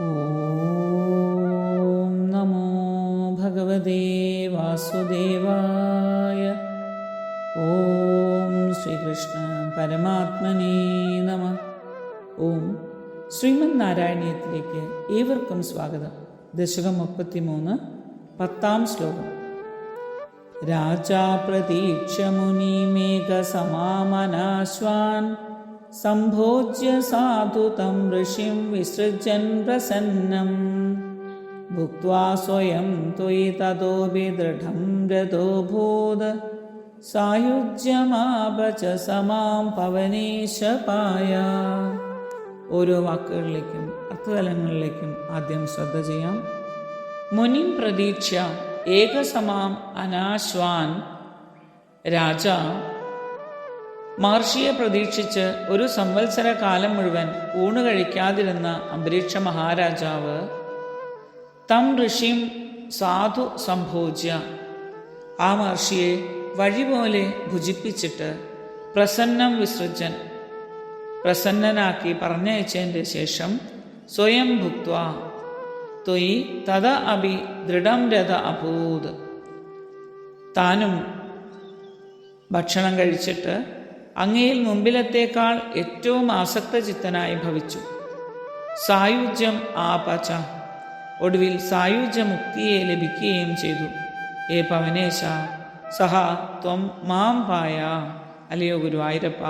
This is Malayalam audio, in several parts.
ഓം നമോ ഭഗവതേ വാസുദേവായ. ഓം ശ്രീകൃഷ്ണ പരമാത്മനേ നമഃ. ഓം ശ്രീമദ് നാരായണീയത്തിലേക്ക് ഏവർക്കും സ്വാഗതം. ദശകം 33, 10-ാം ശ്ലോകം. രാജാ പ്രതീക്ഷ മുനിമേഘസമാമനാശ്വാൻ സംഭോജ്യ സാധു തം ഋഷിം വിസൃജൻ പ്രസന്നം ഭുക്ത്വാ സ്വയം ത്വയി തതോപി ദൃഢം രഥോഭൂത് സായുജ്യമാപച സമാം പവനേശപായ. ഓരോ വാക്കുകളിലേക്കും അർത്ഥതലങ്ങളിലേക്കും ആദ്യം ശ്രദ്ധ ചെയ്യാം. മുനിം പ്രതീക്ഷ ഏകസമാം അനാശ്വാൻ. രാജ മഹർഷിയെ പ്രതീക്ഷിച്ച് ഒരു സംവത്സര കാലം മുഴുവൻ ഊണ് കഴിക്കാതിരുന്ന അംബരീക്ഷ മഹാരാജാവ് തം ഋഷിം സാധു സംഭോജ്യ, ആ മഹർഷിയെ വഴിപോലെ ഭുജിപ്പിച്ചിട്ട് പ്രസന്നം വിസൃജൻ, പ്രസന്നനാക്കി പറഞ്ഞയച്ചതിൻ്റെ ശേഷം സ്വയം ഭുക്ത്വ ത്വയി തത അഭി ദൃഢം രഥ അഭൂത്, താനും ഭക്ഷണം കഴിച്ചിട്ട് അങ്ങയിൽ മുമ്പിലത്തേക്കാൾ ഏറ്റവും ആസക്തചിത്തനായി ഭവിച്ചു. സായുജ്യം ആപച, ഒടുവിൽ സായുജ്യമുക്തിയെ ലഭിക്കുകയും ചെയ്തു. ഏ പവനേശ സഹ ത്വം മാം പായ, അല്ലയോ ഗുരുവായൂരപ്പ,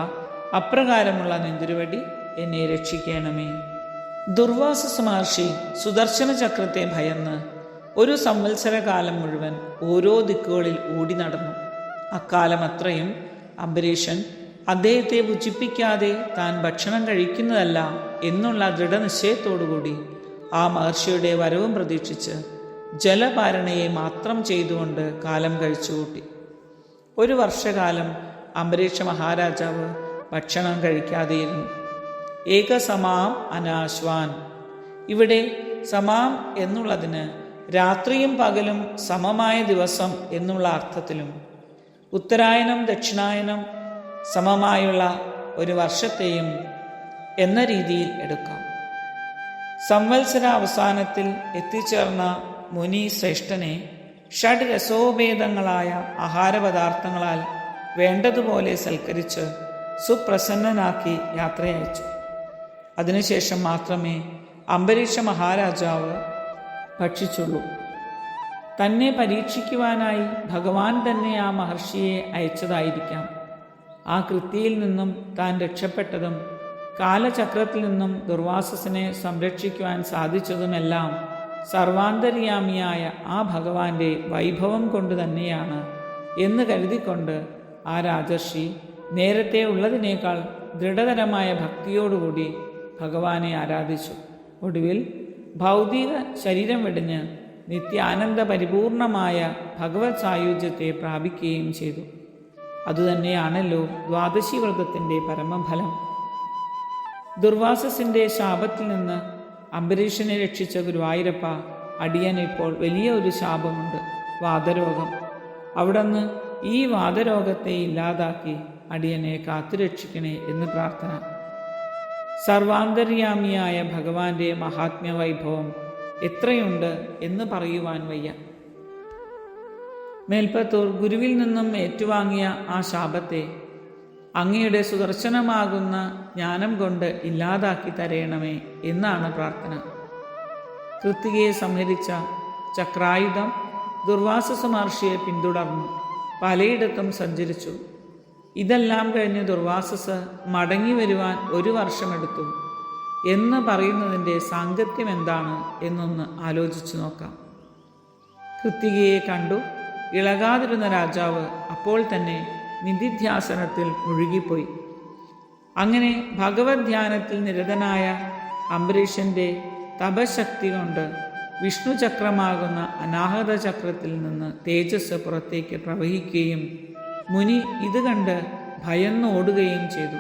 അപ്രകാരമുള്ള നെന്തിരുവടി എന്നെ രക്ഷിക്കണമേ. ദുർവാസ മഹർഷി സുദർശന ചക്രത്തെ ഭയന്ന് ഒരു സംവത്സരകാലം മുഴുവൻ ഓരോ ദിക്കുകളിൽ ഓടി നടന്നു. അക്കാലം അത്രയും അംബരീഷൻ അദ്ദേഹത്തെ ഭുജിപ്പിക്കാതെ താൻ ഭക്ഷണം കഴിക്കുന്നതല്ല എന്നുള്ള ദൃഢനിശ്ചയത്തോടുകൂടി ആ മഹർഷിയുടെ വരവും പ്രതീക്ഷിച്ച് ജലപാരണയെ മാത്രം ചെയ്തുകൊണ്ട് കാലം കഴിച്ചുകൂട്ടി. ഒരു വർഷകാലം അംബരീഷ മഹാരാജാവ് ഭക്ഷണം കഴിക്കാതെയിരുന്നു. ഏകസമാം അനാശ്വാൻ. ഇവിടെ സമാം എന്നുള്ളതിന് രാത്രിയും പകലും സമമായ ദിവസം എന്നുള്ള അർത്ഥത്തിലും ഉത്തരായനം ദക്ഷിണായനം സമമായുള്ള ഒരു വർഷത്തെയും എന്ന രീതിയിൽ എടുക്കാം. സംവത്സര അവസാനത്തിൽ എത്തിച്ചേർന്ന മുനി ശ്രേഷ്ഠനെ ഷഡ് രസോഭേദങ്ങളായ ആഹാരപദാർത്ഥങ്ങളാൽ വേണ്ടതുപോലെ സൽക്കരിച്ച് സുപ്രസന്നനാക്കി യാത്രയയച്ചു. അതിനുശേഷം മാത്രമേ അംബരീഷ മഹാരാജാവ് ഭക്ഷിച്ചുള്ളൂ. തന്നെ പരീക്ഷിക്കുവാനായി ഭഗവാൻ തന്നെ ആ മഹർഷിയെ അയച്ചതായിരിക്കാം. ആ കൃത്യയിൽ നിന്നും താൻ രക്ഷപ്പെട്ടതും കാലചക്രത്തിൽ നിന്നും ദുർവാസസിനെ സംരക്ഷിക്കുവാൻ സാധിച്ചതുമെല്ലാം സർവാന്തര്യാമിയായ ആ ഭഗവാന്റെ വൈഭവം കൊണ്ട് തന്നെയാണ് എന്ന് കരുതിക്കൊണ്ട് ആ രാജർഷി നേരത്തെ ഉള്ളതിനേക്കാൾ ദൃഢതരമായ ഭക്തിയോടുകൂടി ഭഗവാനെ ആരാധിച്ചു. ഒടുവിൽ ഭൗതിക ശരീരം വെടിഞ്ഞ് നിത്യാനന്ദ പരിപൂർണമായ ഭഗവത് സായുജ്യത്തെ പ്രാപിക്കുകയും ചെയ്തു. അതുതന്നെയാണല്ലോ ദ്വാദശി വ്രതത്തിൻ്റെ പരമഫലം. ദുർവാസസിൻ്റെ ശാപത്തിൽ നിന്ന് അംബരീഷനെ രക്ഷിച്ച ഗുരുവായൂരപ്പ, അടിയന് ഇപ്പോൾ വലിയ ഒരു ശാപമുണ്ട്, വാതരോഗം. അവിടുന്ന് ഈ വാതരോഗത്തെ ഇല്ലാതാക്കി അടിയനെ കാത്തുരക്ഷിക്കണേ എന്ന് പ്രാർത്ഥന. സർവാന്തര്യാമിയായ ഭഗവാന്റെ മഹാത്മ്യ വൈഭവം എത്രയുണ്ട് എന്ന് പറയുവാൻ വയ്യ. മേൽപ്പത്തൂർ ഗുരുവിൽ നിന്നും ഏറ്റുവാങ്ങിയ ആ ശാപത്തെ അങ്ങയുടെ സുദർശനമാകുന്ന ജ്ഞാനം കൊണ്ട് ഇല്ലാതാക്കി തരയണമേ എന്നാണ് പ്രാർത്ഥന. കൃത്തികയെ സംഹരിച്ച ചക്രായുധം ദുർവാസസ മഹർഷിയെ പിന്തുടർന്നു പലയിടത്തും സഞ്ചരിച്ചു. ഇതെല്ലാം കഴിഞ്ഞ് ദുർവാസസ് മടങ്ങി വരുവാൻ 1 വർഷമെടുത്തു എന്ന് പറയുന്നതിൻ്റെ സാങ്കത്യം എന്താണ് എന്നൊന്ന് ആലോചിച്ചു നോക്കാം. കൃത്തികയെ കണ്ടു ഇളകാതിരുന്ന രാജാവ് അപ്പോൾ തന്നെ നിധിധ്യാസനത്തിൽ മുഴുകിപ്പോയി. അങ്ങനെ ഭഗവത് ധ്യാനത്തിൽ നിരതനായ അംബരീഷന്റെ തപശക്തി കൊണ്ട് വിഷ്ണു ചക്രമാകുന്ന അനാഹത ചക്രത്തിൽ നിന്ന് തേജസ് പുറത്തേക്ക് പ്രവഹിക്കുകയും മുനി ഇത് കണ്ട് ഭയന്ന് ഓടുകയും ചെയ്തു.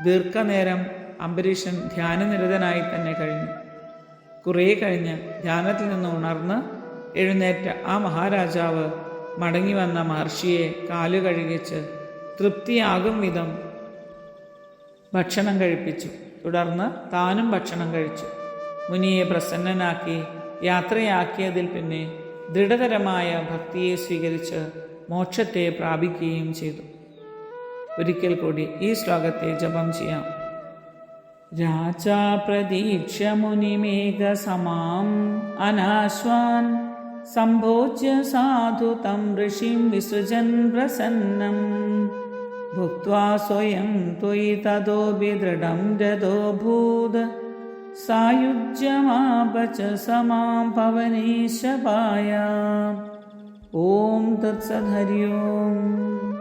ദീർഘനേരം അംബരീഷൻ ധ്യാനനിരതനായി തന്നെ കഴിഞ്ഞു. കുറേ കഴിഞ്ഞ് ധ്യാനത്തിൽ നിന്ന് ഉണർന്ന് എഴുന്നേറ്റ ആ മഹാരാജാവ് മടങ്ങി വന്ന മഹർഷിയെ കാലു കഴുകിച്ച് തൃപ്തിയാകും വിധം ഭക്ഷണം കഴിപ്പിച്ചു. തുടർന്ന് താനും ഭക്ഷണം കഴിച്ചു. മുനിയെ പ്രസന്നനാക്കി യാത്രയാക്കിയതിൽ പിന്നെ ദൃഢതരമായ ഭക്തിയെ സ്വീകരിച്ച് മോക്ഷത്തെ പ്രാപിക്കുകയും ചെയ്തു. ഒരിക്കൽ കൂടി ഈ ശ്ലോകത്തെ ജപം ചെയ്യാം. രാജാ പ്രതീക്ഷ്യ മുനിമേഘസമാം അനാശ്വാൻ സംഭോജ്യ സാധു തം ഋഷിം വിസൃജൻ പ്രസന്നം ഭുക്ത്വാ സ്വയം ത്വയി തതോപി ദൃഢം രഥോഭൂത് സായുജ്യമാപച സമാം പവനേശപായ. ഓം തത്സത്. ഹരി ഓം.